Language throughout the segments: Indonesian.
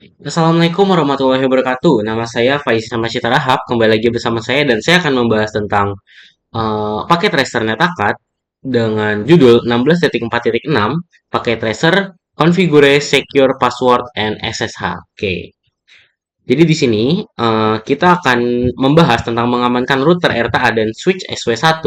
Assalamualaikum warahmatullahi wabarakatuh. Nama saya Faiz Samashita Rahab. Kembali lagi bersama saya dan saya akan membahas tentang paket tracer NetAcad dengan judul 16.4.6 paket tracer configure secure password and SSH. Oke. Jadi di sini kita akan membahas tentang mengamankan router RTA dan switch SW1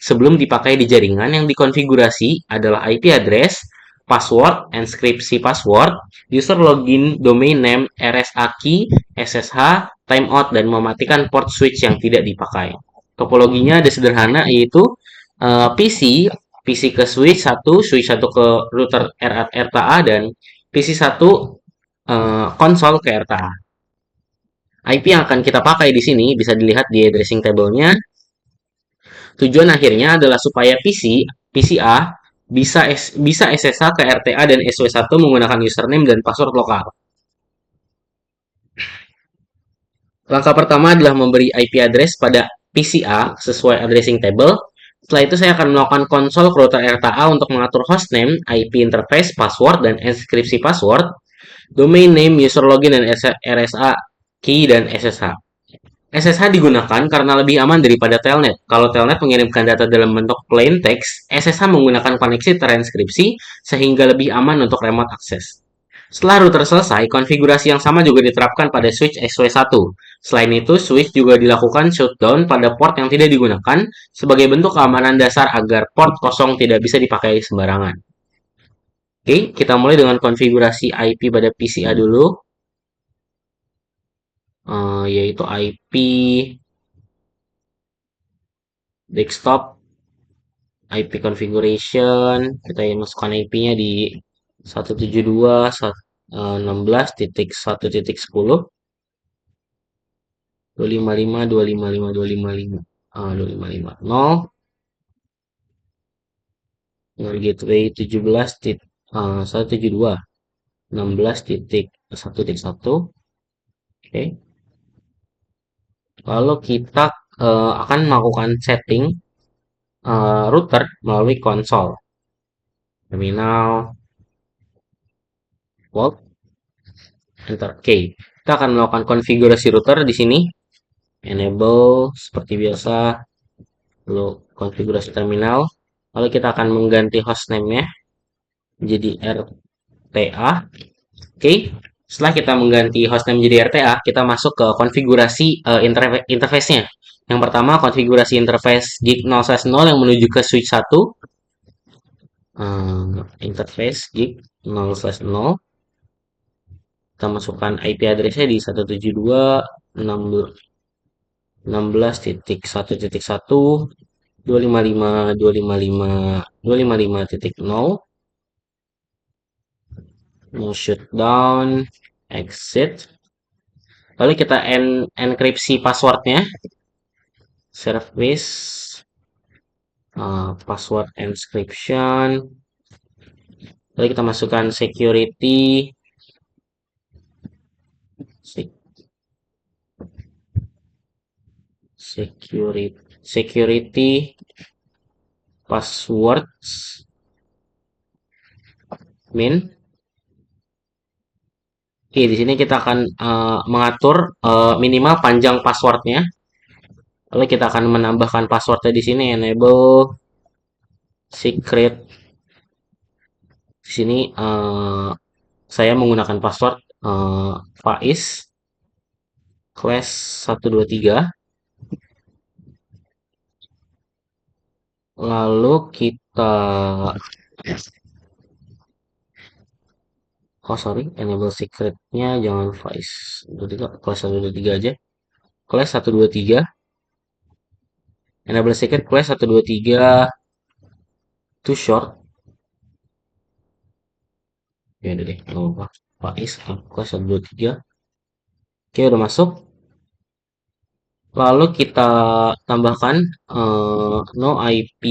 sebelum dipakai di jaringan yang dikonfigurasi adalah IP address, password, enkripsi password, user login, domain name, RSA key, SSH, timeout, dan mematikan port switch yang tidak dipakai. Topologinya ada sederhana yaitu PC ke switch 1 ke router RTA, dan PC 1 konsol ke RTA. IP yang akan kita pakai di sini bisa dilihat di addressing table-nya. Tujuan akhirnya adalah supaya PCA bisa SSH ke RTA dan SW1 menggunakan username dan password lokal. Langkah pertama adalah memberi IP address pada PCA sesuai addressing table. Setelah itu saya akan melakukan konsol ke router RTA untuk mengatur hostname, IP interface, password, dan enkripsi password, domain name, user login, dan RSA key dan SSH. SSH digunakan karena lebih aman daripada Telnet. Kalau Telnet mengirimkan data dalam bentuk plain text, SSH menggunakan koneksi transkripsi sehingga lebih aman untuk remote access. Setelah router selesai, konfigurasi yang sama juga diterapkan pada switch SW1. Selain itu, switch juga dilakukan shutdown pada port yang tidak digunakan sebagai bentuk keamanan dasar agar port kosong tidak bisa dipakai sembarangan. Oke, kita mulai dengan konfigurasi IP pada PCA dulu, yaitu IP desktop, IP configuration, kita masukkan IP-nya di 172.16.1.10, 255.255.255.0, dengan gateway 172.16.1.1. Oke. Lalu kita akan melakukan setting router melalui konsol terminal volt enter. Oke, kita akan melakukan konfigurasi router di sini. Enable seperti biasa, lalu konfigurasi terminal. Lalu kita akan mengganti hostname-nya jadi RTA. Oke, setelah kita mengganti hostname jadi RTA, kita masuk ke konfigurasi interface-nya. Yang pertama, konfigurasi interface gig 0/0 yang menuju ke switch 1. Interface gig 0/0. Kita masukkan IP address-nya di 172.16.1.1.255.255.255.0. No shutdown, exit. Lalu kita enkripsi passwordnya, service password encryption. Lalu kita masukkan security, security passwords min. Oke, di sini kita akan mengatur minimal panjang passwordnya. Lalu kita akan menambahkan passwordnya di sini, enable secret. Di sini saya menggunakan password Faiz class 123. Lalu kita enable secretnya jangan Faiz 23, class 123 aja. Class 123. Enable secret class 123 too short. Ya udah deh, nggak apa-apa. Faiz class 123. Oke, udah masuk. Lalu kita tambahkan no IP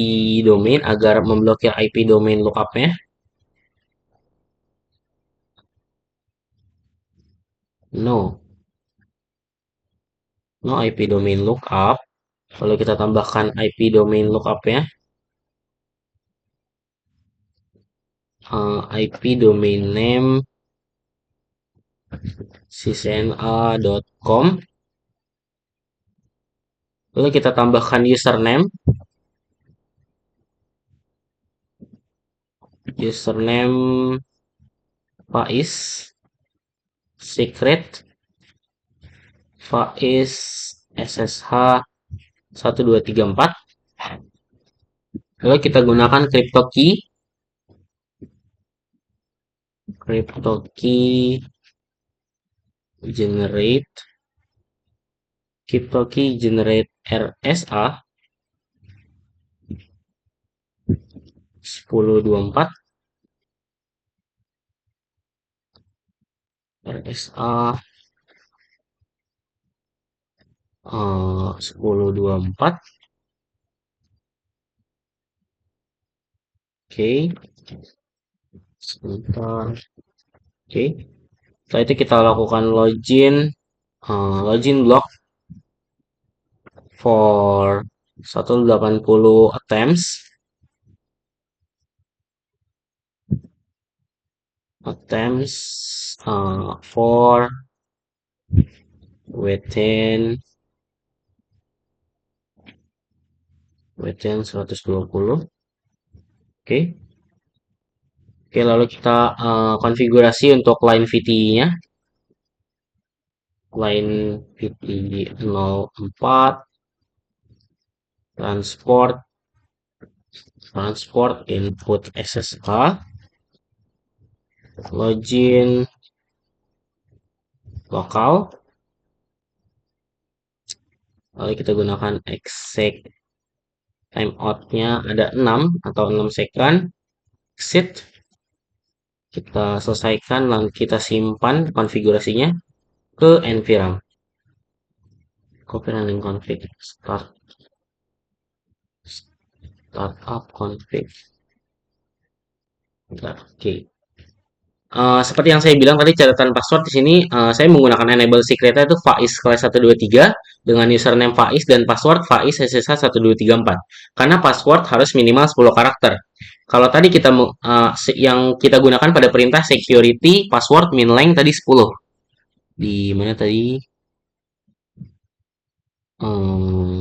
domain agar memblokir IP domain lookupnya. No IP domain lookup. Lalu kita tambahkan IP domain lookupnya. IP domain name sysna.com. Lalu kita tambahkan username. Username Faiz. Secret Faiz SSH 1234. Lalu kita gunakan crypto key. Crypto key generate. Crypto key generate RSA 1024. RSA 1024. Oke, sebentar. Oke, setelah itu kita lakukan login block for 180 for within 120. Oke. Oke, lalu kita konfigurasi untuk line VT-nya. Line VT 04 transport input SSH login lokal. Lalu kita gunakan exec timeout-nya ada 6 atau 6 second. Exit. Kita selesaikan, lalu kita simpan konfigurasinya ke environment. Copy running config. Startup config. Oke. Seperti yang saya bilang tadi, catatan password di sini saya menggunakan enable secretnya itu Faiz kelas 123 dengan username Faiz dan password Faiz SSH 1234. Karena password harus minimal 10 karakter. Kalau tadi yang kita gunakan pada perintah security password min length tadi 10. Di mana tadi?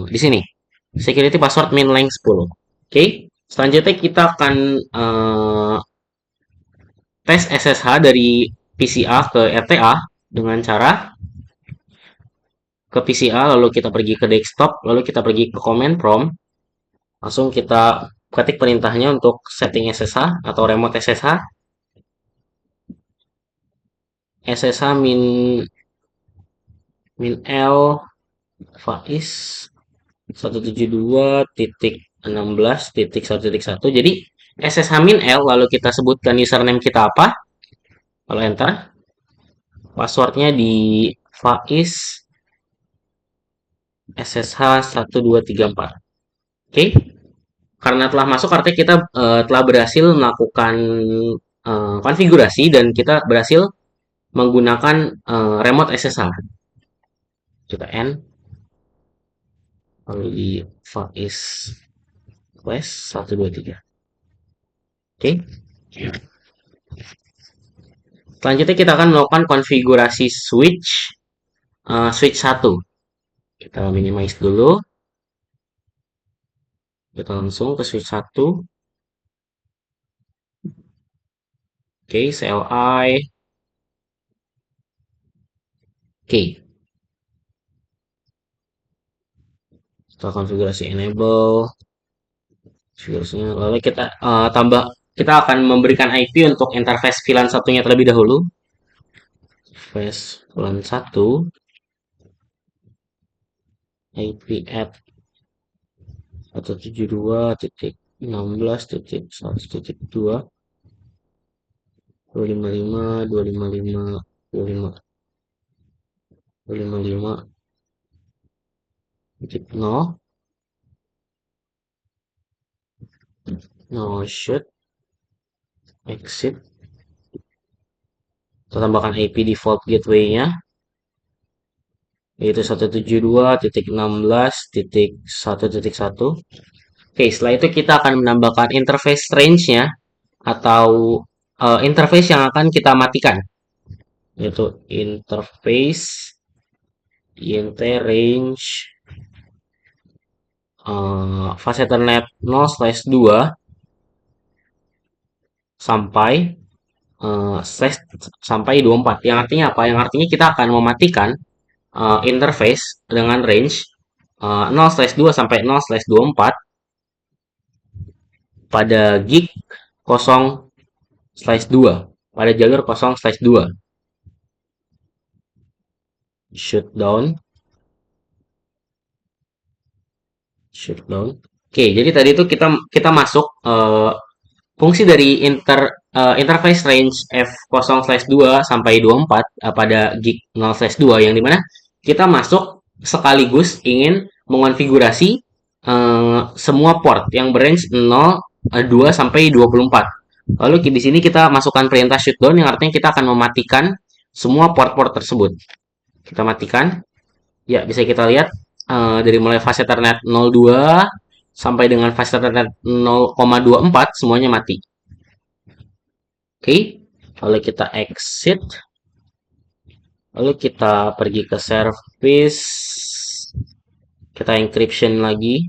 Di sini. Security password min length 10. Oke. Selanjutnya kita akan tes SSH dari PCA ke RTA dengan cara ke PCA, lalu kita pergi ke desktop, lalu kita pergi ke command prompt, langsung kita ketik perintahnya untuk setting SSH atau remote SSH min L Faiz 172.16.1.1. Jadi SSH min L, lalu kita sebutkan username kita apa, lalu enter. Passwordnya di Faiz SSH 1234. Oke. Karena telah masuk, artinya kita telah berhasil melakukan konfigurasi dan kita berhasil menggunakan remote SSH. Kita N, lalu di Faiz Quest 123. Oke. Selanjutnya kita akan melakukan konfigurasi switch 1. Kita minimize dulu. Kita langsung ke switch 1. Oke, CLI. Oke. Kita konfigurasi enable. Lalu kita kita akan memberikan IP untuk interface VLAN satunya terlebih dahulu. Interface VLAN 1 IP at 172.16.1.2 255 255 255 255 no shoot exit. Kita tambahkan IP default gateway-nya yaitu 172.16.1.1. Oke, setelah itu kita akan menambahkan interface range-nya atau interface yang akan kita matikan. yaitu interface int range fast Ethernet 0/2 sampai slash sampai 24. Yang artinya apa? Yang artinya kita akan mematikan interface dengan range 0/2 sampai 0/24 pada gig 0/2, pada jalur 0/2. Shutdown, shutdown. Oke, jadi tadi itu kita kita masuk fungsi dari interface range f0/2 sampai 24 pada gig 0/2, yang dimana kita masuk sekaligus ingin mengonfigurasi semua port yang berrange 0, 2 sampai 24. Lalu di sini kita masukkan perintah shutdown yang artinya kita akan mematikan semua port-port tersebut. Kita matikan. Ya, bisa kita lihat dari mulai fase Ethernet 02 sampai dengan fase Ethernet 0,24 semuanya mati. Oke, lalu kita exit, lalu kita pergi ke service, kita encryption lagi,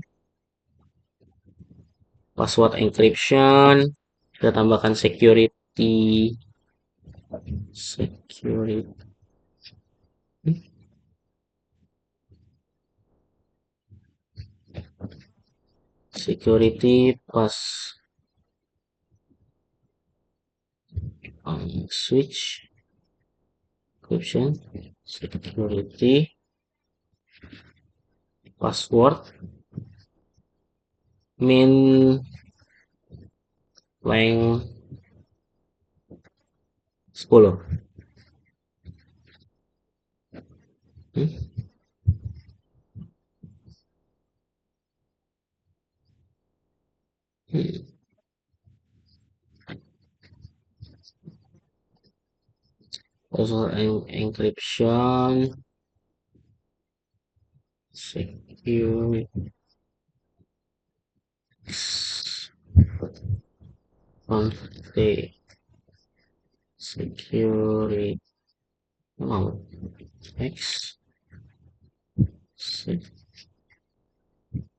password encryption, kita tambahkan security, security, security pas switch encryption, security, password, min length 10. Also encryption, security, config, security, mau X,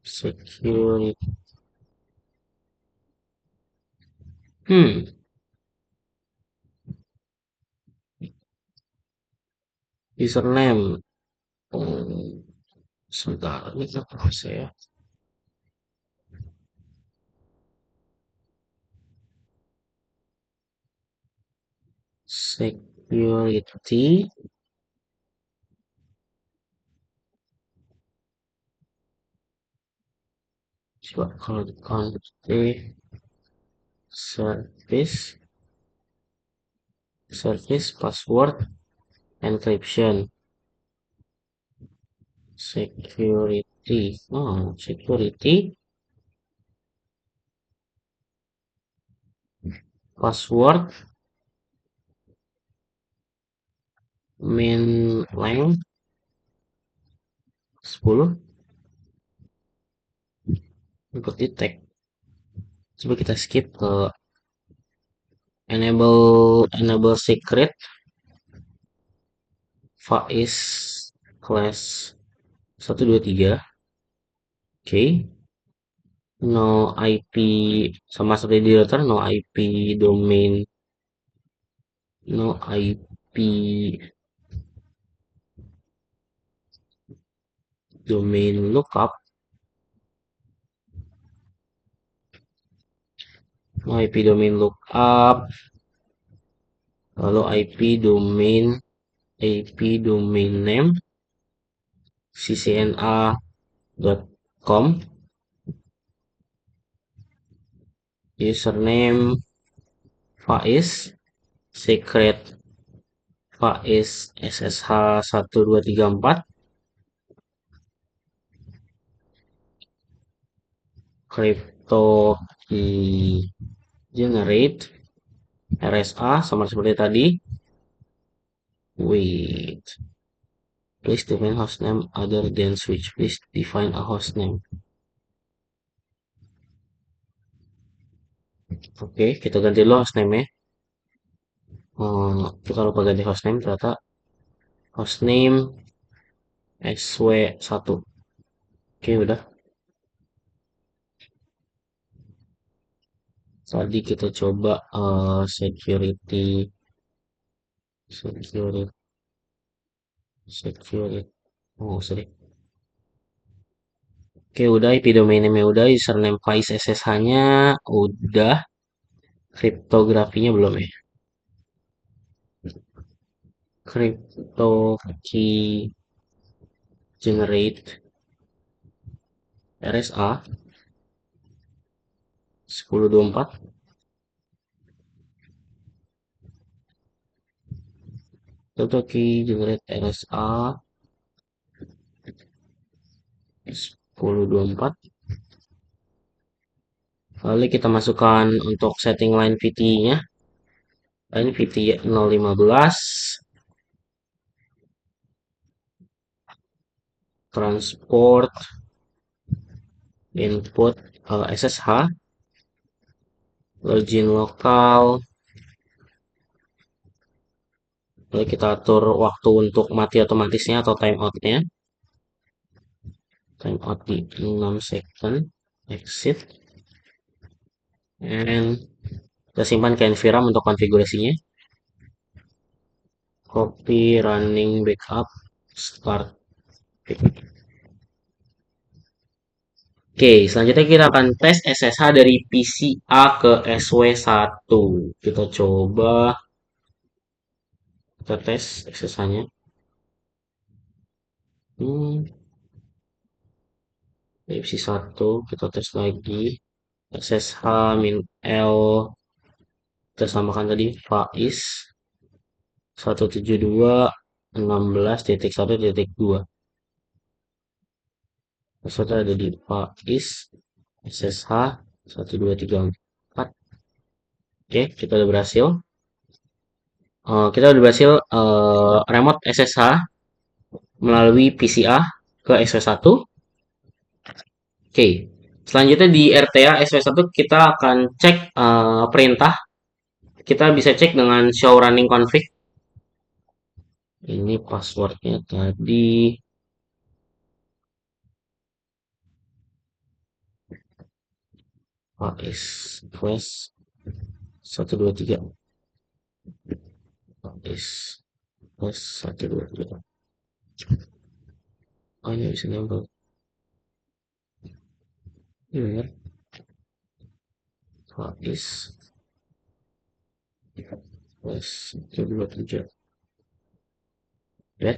security. Username. Oh, sebentar, ini kenapa saya security, coba kalau di config service, password encryption, security. Oh, security, password, min length 10, ikut di tag. Coba kita skip ke enable secret, Faiz class 123. Oke, no IP, sama seperti di router, no IP domain, no IP domain lookup, no IP domain lookup, lalu IP domain name ccna.com, username Faiz, secret Faiz SSH 1234, crypto key generate RSA sama seperti tadi. Wait, please define hostname other than switch. Please define a hostname. Oke, kita ganti dulu hostname-nya. kita lupa ganti hostname, ternyata hostname SW1. Oke, udah. Tadi kita coba security, security. Oh, sorry. Oke, udah. IP domain name udah. Username Faiz SSH-nya udah. Kriptografinya belum ya? Crypto key generate RSA 1024. Crypto key generate RSA 1024. Lalu kita masukkan untuk setting line VT-nya. Line VT 015. Transport input SSH. Login lokal. Lalu kita atur waktu untuk mati otomatisnya atau timeoutnya. Timeout di 6 second. Exit. And kita simpan ke Enviram untuk konfigurasinya. Copy running backup start. Oke, selanjutnya kita akan tes SSH dari PC A ke SW1. Kita coba, kita tes SSH-nya. Hmm, dari PC 1, kita tes lagi. SSH min L, kita samakan tadi, Faiz 172.16.1.2. Maksudnya ada di Faiz SSH 1234. Oke, kita udah berhasil. Kita udah berhasil remote SSH melalui PCA ke SW1. Oke, selanjutnya di RTA SW1 kita akan cek perintah. Kita bisa cek dengan show running config. Ini passwordnya tadi AS flash 123. AS flash 123. Oh, ini bisa nempel. Ini benar. AS flash 123. Ya.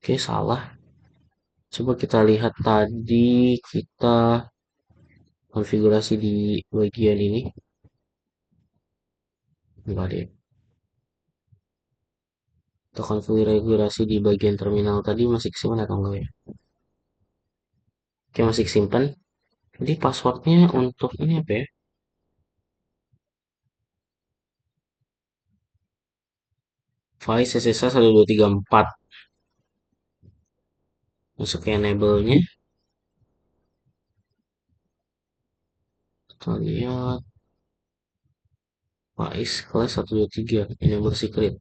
Oke, salah. Coba kita lihat tadi kita konfigurasi di bagian ini. Enggak deh. Kita konfigurasi di bagian terminal tadi masih kesimpan atau enggak ya? Oke, masih kesimpan. Jadi passwordnya untuk ini apa ya? Faiz SSH 1234. Masuk ke enable-nya. Kita lihat Faiz kelas 123. Enable secret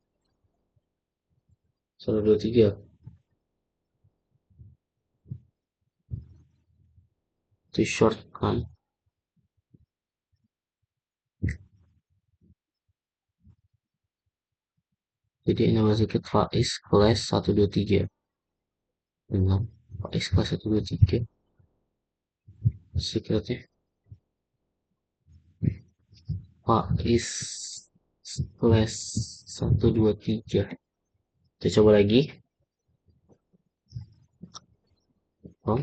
123. Itu short kan? Jadi enable secret Faiz kelas 123. Benar. Faiz kelas 123. Secretnya Faiz kelas 123. Kita coba lagi. Oh.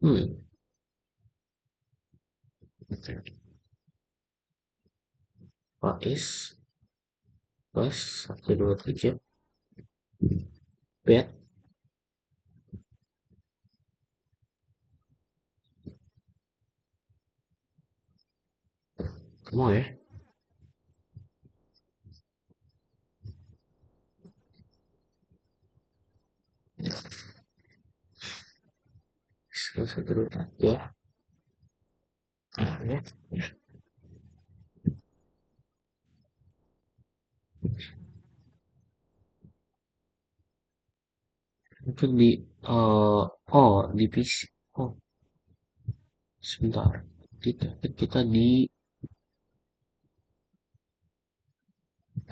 Hmm. Faiz kelas 123. Bet. Mau ya? Satu dulu ya. Ya. Itu di oh di PC. Oh, sebentar. Kita di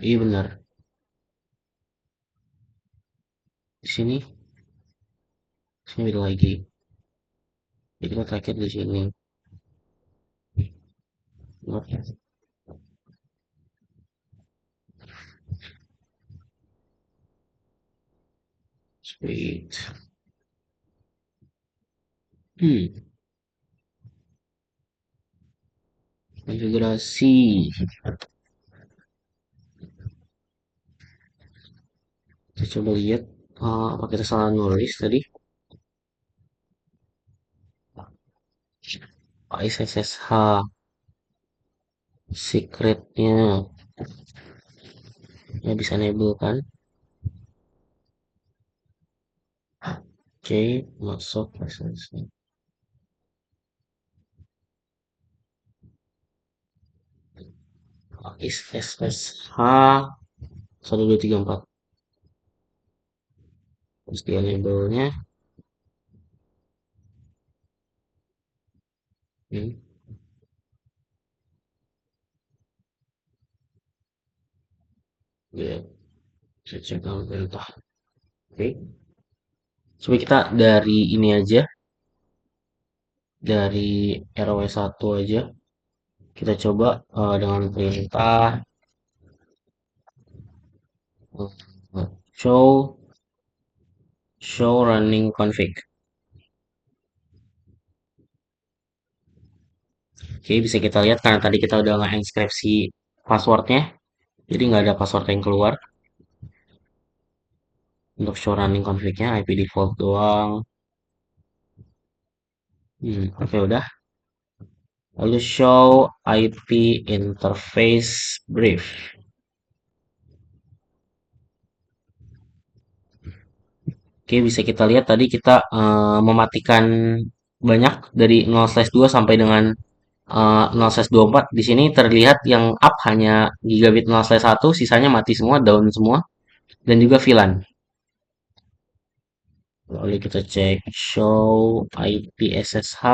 iya benar. Di sini beda lagi. Jadi kita terakhir di sini. Oke. Speed. Hmm, konfigurasi. Kita coba lihat apa kita salah nulis tadi. SSH secretnya ya bisa enable kan. Oke, masuk SSH. SSH 1234. Terus di enable nya hmm, ya saya cek perintah. Oke, coba kita dari ini aja, dari RW1 aja. Kita coba dengan perintah show running config. Oke, bisa kita lihat karena tadi kita udah nge-enskripsi passwordnya, jadi nggak ada password yang keluar. Untuk show running config-nya IP default doang. Oke udah. Lalu show IP interface brief. Oke, bisa kita lihat tadi kita mematikan banyak dari 0/2 sampai dengan 0/24. Di sini terlihat yang up hanya gigabit 0/1, sisanya mati semua, down semua, dan juga VLAN. Lalu kita cek show IP SSH.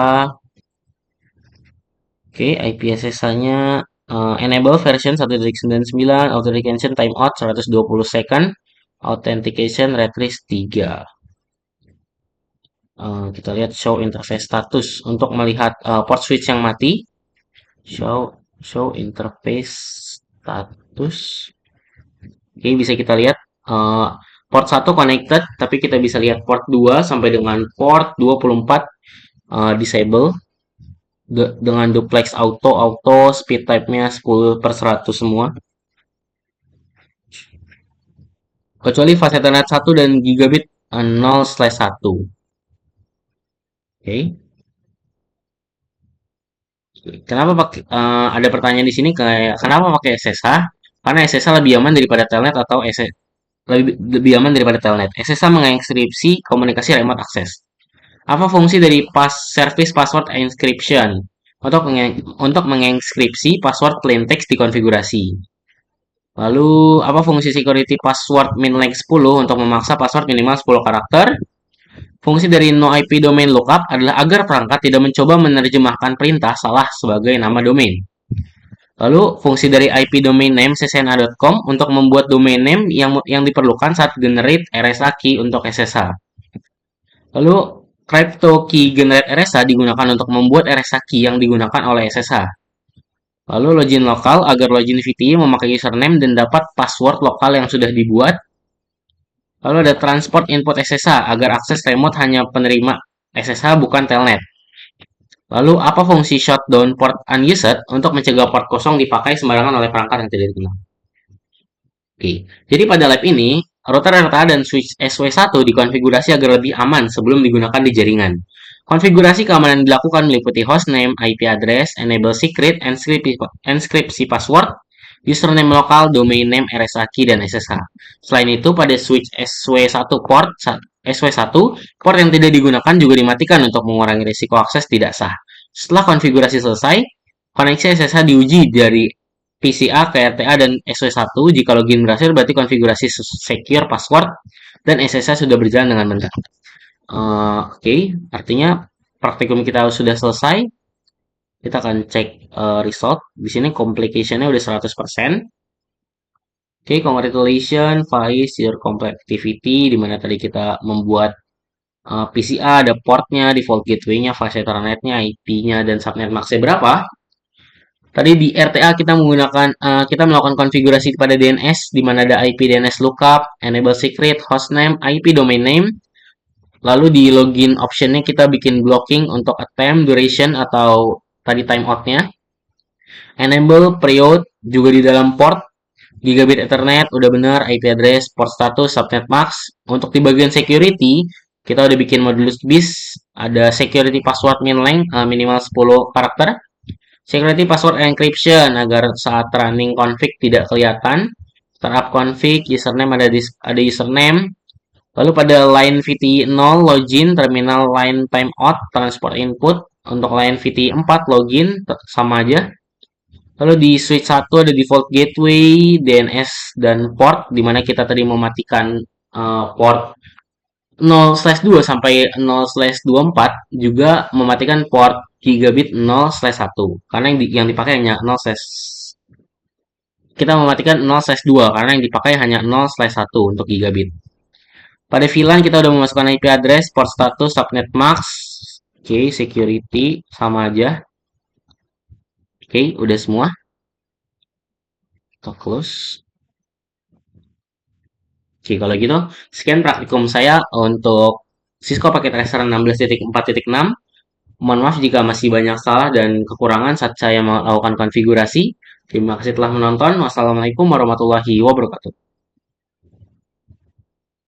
Oke, IP SSH-nya enable version 1.99, authentication timeout 120 second, authentication rate trace 3. Kita lihat show interface status untuk melihat port switch yang mati. Show interface status. Oke, bisa kita lihat uh, port 1 connected, tapi kita bisa lihat port 2 sampai dengan port 24 disable dengan duplex auto speed type-nya 10/100 semua. Kecuali fast Ethernet 1 dan gigabit 0/1. Oke. Kenapa pakai ada pertanyaan di sini kayak kenapa pakai SSH? Karena SSH lebih aman daripada telnet atau lebih aman daripada telnet. SSH mengenkripsi komunikasi remote access. Apa fungsi dari service password encryption? Untuk mengenkripsi password plain text di konfigurasi. Lalu, apa fungsi security password min length 10 untuk memaksa password minimal 10 karakter? Fungsi dari no IP domain lookup adalah agar perangkat tidak mencoba menerjemahkan perintah salah sebagai nama domain. Lalu, fungsi dari IP domain name ccna.com untuk membuat domain name yang diperlukan saat generate RSA key untuk SSH. Lalu, crypto key generate RSA digunakan untuk membuat RSA key yang digunakan oleh SSH. Lalu, login lokal agar login VTI memakai username dan dapat password lokal yang sudah dibuat. Lalu ada transport input SSH agar akses remote hanya penerima SSH bukan telnet. Lalu apa fungsi shutdown port unused untuk mencegah port kosong dipakai sembarangan oleh perangkat yang tidak dikenal? Oke, jadi pada lab ini router RTA dan switch SW1 dikonfigurasi agar lebih aman sebelum digunakan di jaringan. Konfigurasi keamanan dilakukan meliputi hostname, IP address, enable secret, enkripsi password, username lokal, domain name, RSA key, dan SSH. Selain itu, pada switch SW1 port yang tidak digunakan juga dimatikan untuk mengurangi risiko akses tidak sah. Setelah konfigurasi selesai, koneksi SSH diuji dari PCA ke RTA dan SW1. Jika login berhasil, berarti konfigurasi secure password dan SSH sudah berjalan dengan benar. Oke, artinya praktikum kita sudah selesai. Kita akan cek result. Di sini complication-nya udah 100%. Oke, congratulations, Faiz, your complete activity, di mana tadi kita membuat PCA, ada portnya, default gateway-nya, fast ethernet-nya, IP-nya, dan subnet max-nya berapa. Tadi di RTA kita melakukan konfigurasi pada DNS, di mana ada IP DNS lookup, enable secret, hostname, IP domain name. Lalu di login optionnya kita bikin blocking untuk attempt, duration, atau tadi timeoutnya. Enable period juga di dalam port. Gigabit Ethernet udah bener, IP address, port status, subnet max. Untuk di bagian security, kita udah bikin modulus BIS. Ada security password min length minimal 10 karakter. Security password encryption agar saat running config tidak kelihatan. Startup config, username ada username. Lalu pada line VT 0 login, terminal line timeout, transport input. Untuk line VT 4 login sama aja. Lalu di switch 1 ada default gateway, DNS dan port di mana kita tadi mematikan port 0/2 sampai 0/24 juga mematikan port gigabit 0/1 karena yang dipakai hanya 0/, kita mematikan 0/2 karena yang dipakai hanya 0/1 untuk gigabit. Pada VLAN kita udah memasukkan IP address, port status, subnet max. Oke, security sama aja. Oke, udah semua. Kita close. Oke, kalau gitu, sekian praktikum saya untuk Cisco paket tracer 16.4.6. Mohon maaf jika masih banyak salah dan kekurangan saat saya melakukan konfigurasi. Terima kasih telah menonton. Wassalamualaikum warahmatullahi wabarakatuh.